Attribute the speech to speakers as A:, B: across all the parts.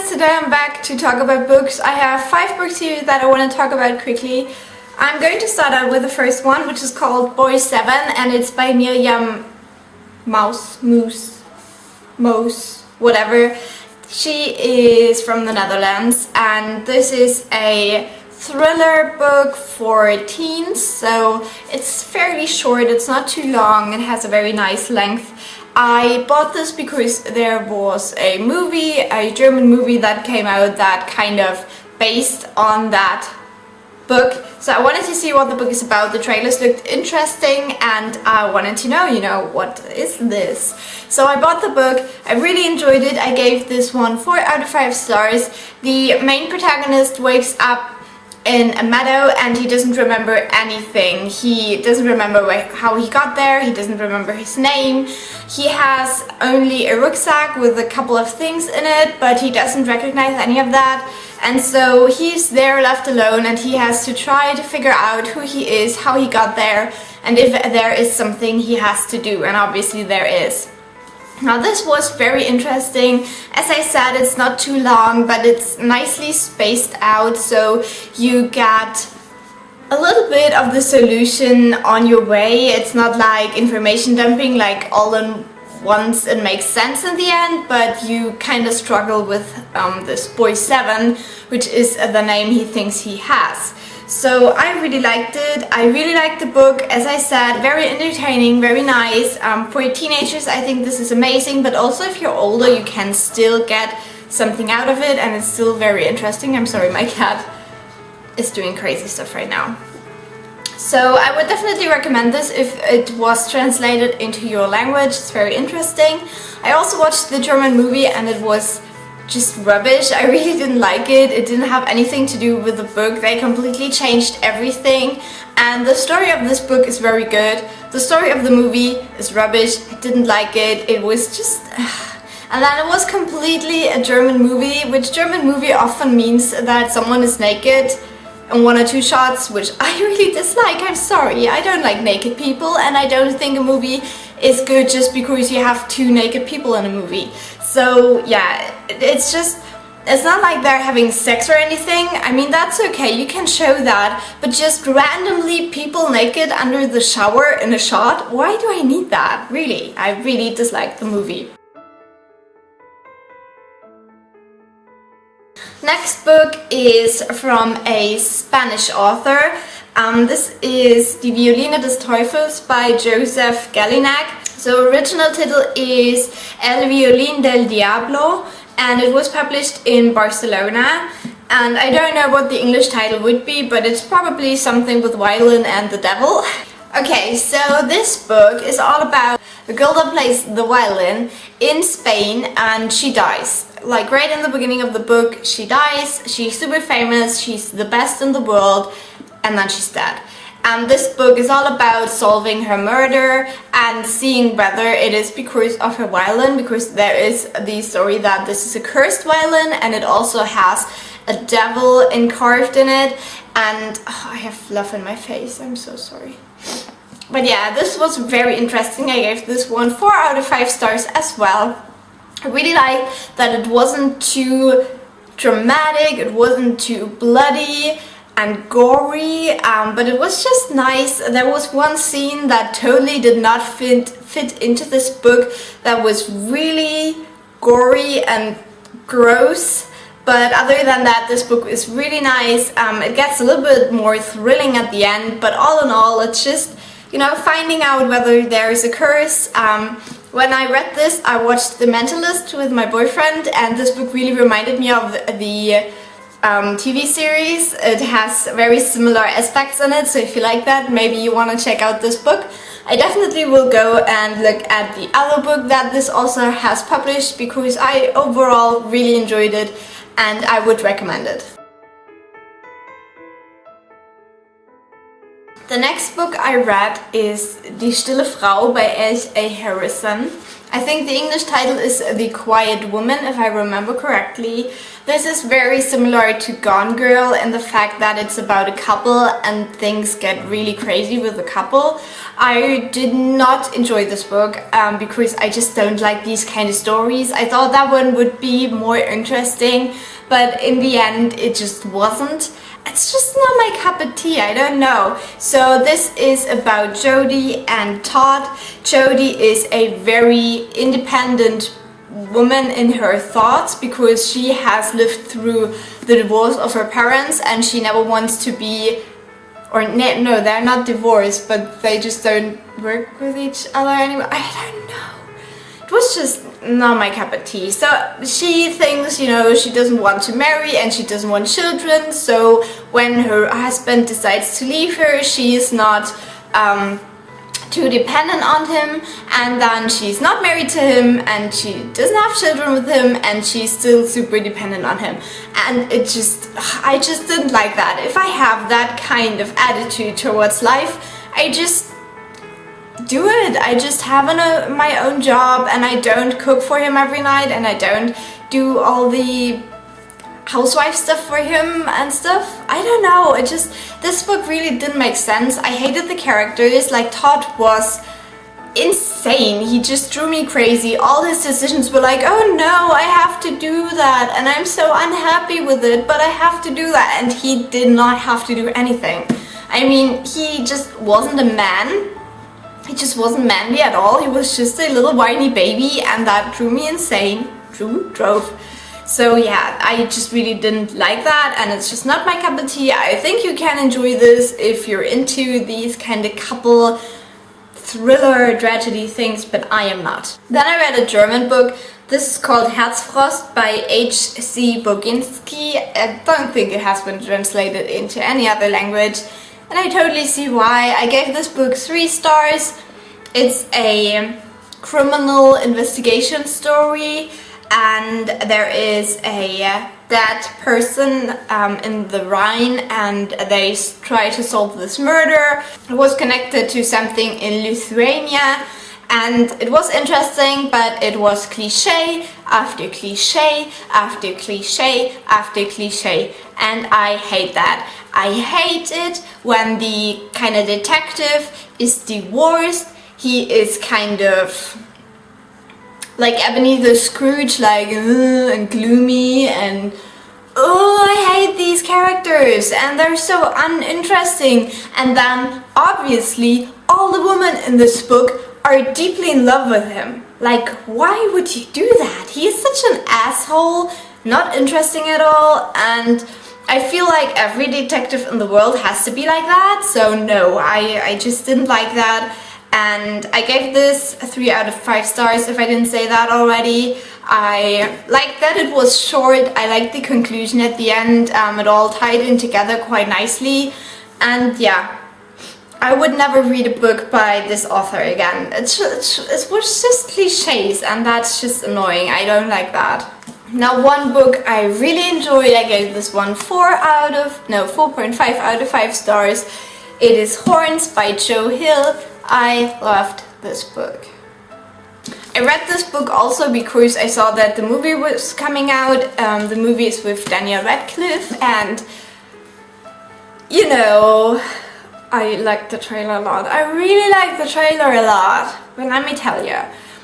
A: guys, today I'm back to talk about books. I have 5 books here that I want to talk about quickly. I'm going to start out with the first one, which is called Boy 7, and it's by Miriam Moos, whatever. She is from the Netherlands, and this is a thriller book for teens, so it's fairly short, it's not too long, it has a very nice length. I bought this because there was a movie, a German movie that came out that kind of based on that book. So I wanted to see what the book is about. The trailers looked interesting and I wanted to know, what is this? So I bought the book, I really enjoyed it. I gave this one 4 out of 5 stars. The main protagonist wakes up in a meadow and he doesn't remember anything. He doesn't remember how he got there, he doesn't remember his name. He has only a rucksack with a couple of things in it, but he doesn't recognize any of that. And so he's there left alone and he has to try to figure out who he is, how he got there, and if there is something he has to do, and obviously there is. Now this was very interesting. As I said, it's not too long, but it's nicely spaced out, so you get a little bit of the solution on your way. It's not like information dumping, like all in once it makes sense in the end, but you kind of struggle with this Boy 7, which is the name he thinks he has. So I really liked it. I really liked the book. As I said, very entertaining, very nice. For teenagers, I think this is amazing, but also if you're older, you can still get something out of it, and it's still very interesting. I'm sorry, my cat is doing crazy stuff right now. So I would definitely recommend this if it was translated into your language. It's very interesting. I also watched the German movie and it was just rubbish. I really didn't like it. It didn't have anything to do with the book. They completely changed everything, and the story of this book is very good. The story of the movie is rubbish. I didn't like it. It was just... And then it was completely a German movie, which German movie often means that someone is naked in 1 or 2 shots, which I really dislike. I'm sorry, I don't like naked people, and I don't think a movie is good just because you have 2 naked people in a movie. So yeah, it's not like they're having sex or anything. I mean, that's okay, you can show that, but just randomly people naked under the shower in a shot, why do I need that? Really, I really dislike the movie. Next book is from a Spanish author. This is Die Violine des Teufels by Joseph Galinak. So original title is El Violín del Diablo, and it was published in Barcelona. And I don't know what the English title would be, but it's probably something with violin and the devil. Okay, so this book is all about a girl that plays the violin in Spain, and she dies. Like right in the beginning of the book, she dies, she's super famous, she's the best in the world, and then she's dead. And this book is all about solving her murder and seeing whether it is because of her violin, because there is the story that this is a cursed violin, and it also has a devil carved in it. And I have fluff in my face, I'm so sorry. But yeah, this was very interesting. I gave this one 4 out of 5 stars as well. I really liked that it wasn't too dramatic, it wasn't too bloody and gory, but it was just nice. There was one scene that totally did not fit into this book that was really gory and gross. But other than that, this book is really nice. It gets a little bit more thrilling at the end, but all in all, it's just, finding out whether there is a curse. When I read this, I watched The Mentalist with my boyfriend, and this book really reminded me of the TV series. It has very similar aspects in it, so if you like that, maybe you want to check out this book. I definitely will go and look at the other book that this author has published, because I overall really enjoyed it and I would recommend it. The next book I read is Die Stille Frau by H.A. Harrison. I think the English title is The Quiet Woman, if I remember correctly. This is very similar to Gone Girl in the fact that it's about a couple and things get really crazy with the couple. I did not enjoy this book because I just don't like these kind of stories. I thought that one would be more interesting, but in the end it just wasn't. It's just not my cup of tea, I don't know. So this is about Jodie and Todd. Jodie is a very independent woman in her thoughts because she has lived through the divorce of her parents and she never wants to be, or no, they're not divorced, but they just don't work with each other anymore. I don't know. It was just not my cup of tea. So she thinks, you know, she doesn't want to marry and she doesn't want children. So when her husband decides to leave her, she is not too dependent on him, and then she's not married to him and she doesn't have children with him and she's still super dependent on him. And I just didn't like that. If I have that kind of attitude towards life, I just do it. I just have my own job and I don't cook for him every night and I don't do all the housewife stuff for him and stuff. I don't know, this book really didn't make sense. I hated the characters. Like, Todd was insane. He just drew me crazy. All his decisions were like, oh no, I have to do that and I'm so unhappy with it, but I have to do that. And he did not have to do anything. I mean, he just wasn't a man. He just wasn't manly at all. He was just a little whiny baby and that drew me insane. Drove. So yeah, I just really didn't like that and it's just not my cup of tea. I think you can enjoy this if you're into these kind of couple thriller tragedy things, but I am not. Then I read a German book. This is called Herzfrost by H.C. Boginski. I don't think it has been translated into any other language and I totally see why. I gave this book 3 stars. It's a criminal investigation story. And there is a dead person in the Rhine and they try to solve this murder. It was connected to something in Lithuania and it was interesting, but it was cliche after cliche after cliche after cliche and I hate that. I hate it when the kind of detective is divorced. He is kind of like Ebenezer Scrooge, like and gloomy and I hate these characters and they're so uninteresting. And then obviously all the women in this book are deeply in love with him. Like, why would you do that? He is such an asshole, not interesting at all, and I feel like every detective in the world has to be like that. So no, I just didn't like that. And I gave this 3 out of 5 stars if I didn't say that already. I liked that it was short. I liked the conclusion at the end. It all tied in together quite nicely. And yeah, I would never read a book by this author again. It was just cliches and that's just annoying. I don't like that. Now, one book I really enjoyed, I gave this one 4.5 out of 5 stars. It is Horns by Joe Hill. I loved this book. I read this book also because I saw that the movie was coming out. The movie is with Daniel Radcliffe and, you know, I liked the trailer a lot. I really liked the trailer a lot, but let me tell you.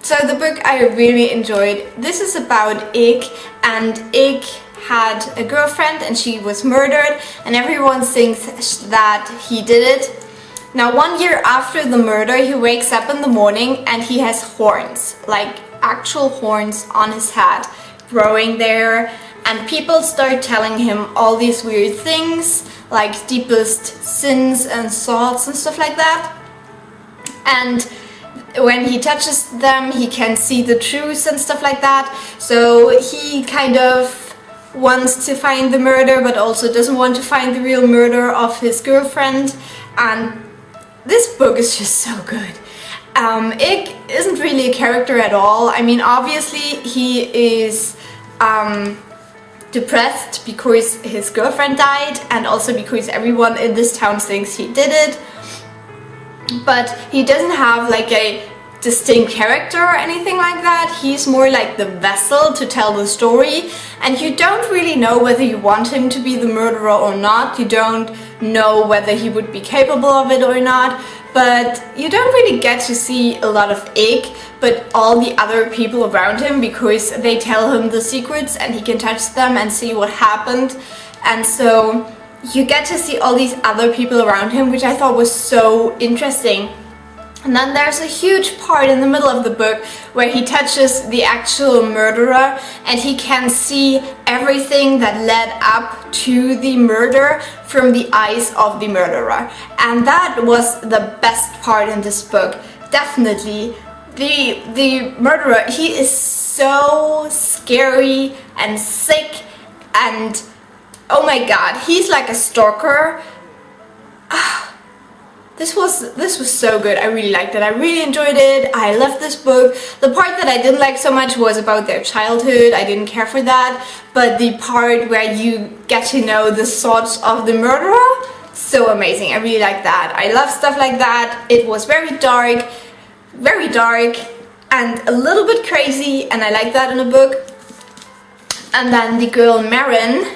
A: So the book I really enjoyed. This is about Ig, and Ig had a girlfriend and she was murdered and everyone thinks that he did it. Now, 1 year after the murder, he wakes up in the morning and he has horns, like actual horns on his head, growing there, and people start telling him all these weird things, like deepest sins and thoughts and stuff like that. And when he touches them, he can see the truth and stuff like that. So he kind of wants to find the murder, but also doesn't want to find the real murder of his girlfriend. And this book is just so good. Ig isn't really a character at all. I mean, obviously he is depressed because his girlfriend died and also because everyone in this town thinks he did it. but he doesn't have like a distinct character or anything like that. He's more like the vessel to tell the story, and you don't really know whether you want him to be the murderer or not. You don't know whether he would be capable of it or not, but you don't really get to see a lot of Ig, but all the other people around him, because they tell him the secrets and he can touch them and see what happened. And so you get to see all these other people around him, which I thought was so interesting. And then there's a huge part in the middle of the book where he touches the actual murderer and he can see everything that led up to the murder from the eyes of the murderer. And that was the best part in this book. Definitely. The murderer, he is so scary and sick, and oh my god, he's like a stalker. This was so good. I really liked it. I really enjoyed it. I loved this book. The part that I didn't like so much was about their childhood. I didn't care for that. But the part where you get to know the thoughts of the murderer, so amazing. I really like that. I love stuff like that. It was very dark and a little bit crazy, and I like that in a book. And then the girl Marin,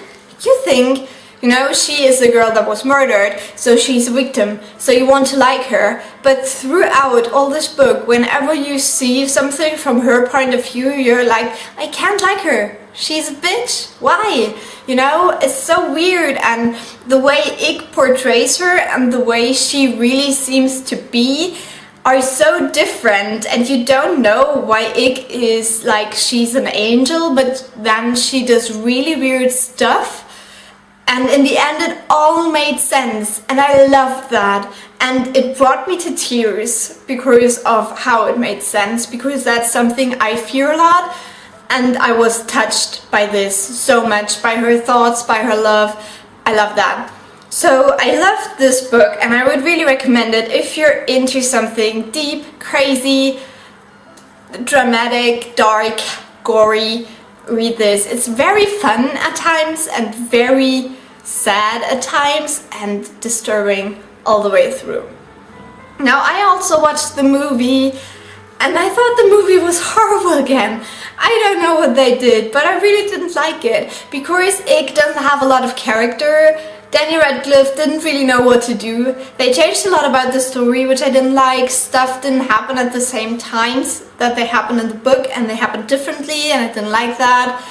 A: you think, you know, she is the girl that was murdered, so she's a victim, so you want to like her. But throughout all this book, whenever you see something from her point of view, you're like, I can't like her. She's a bitch. Why? You know, it's so weird. And the way Ig portrays her and the way she really seems to be are so different, and you don't know why Ig is like she's an angel, but then she does really weird stuff. And in the end it all made sense, and I loved that, and it brought me to tears because of how it made sense, because that's something I fear a lot, and I was touched by this so much, by her thoughts, by her love. I love that. So I loved this book, and I would really recommend it if you're into something deep, crazy, dramatic, dark, gory. Read this. It's very fun at times and very sad at times and disturbing all the way through. Now, I also watched the movie and I thought the movie was horrible again. I don't know what they did, but I really didn't like it because Ig doesn't have a lot of character. Daniel Radcliffe didn't really know what to do. They changed a lot about the story, which I didn't like. Stuff didn't happen at the same times that they happened in the book, and they happened differently, and I didn't like that.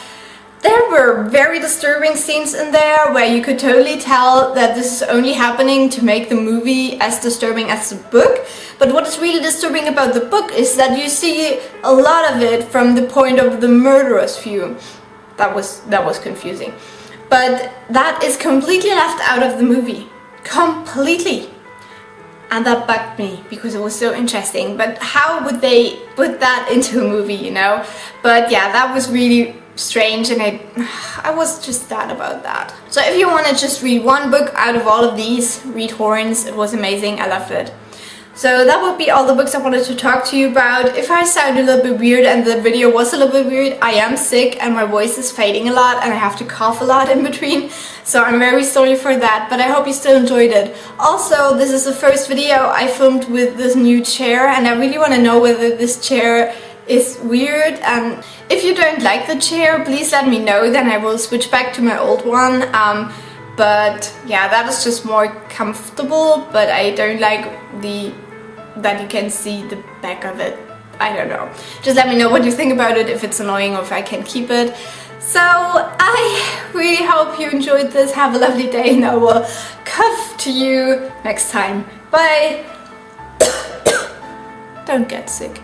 A: There were very disturbing scenes in there where you could totally tell that this is only happening to make the movie as disturbing as the book. But what is really disturbing about the book is that you see a lot of it from the point of the murderer's view. That was confusing. But that is completely left out of the movie. Completely. And that bugged me because it was so interesting. But how would they put that into a movie, you know? But yeah, that was really strange, and I was just sad about that. So if you want to just read one book out of all of these, read Horns. It was amazing. I loved it. So that would be all the books I wanted to talk to you about. If I sound a little bit weird and the video was a little bit weird, I am sick and my voice is fading a lot and I have to cough a lot in between. So I'm very sorry for that, but I hope you still enjoyed it. Also, this is the first video I filmed with this new chair, and I really want to know whether this chair is weird. And if you don't like the chair, please let me know, then I will switch back to my old one. But yeah, that is just more comfortable, but I don't like that you can see the back of it. I don't know. Just let me know what you think about it, if it's annoying or if I can keep it. So I really hope you enjoyed this. Have a lovely day, and I will cough to you next time. Bye! Don't get sick.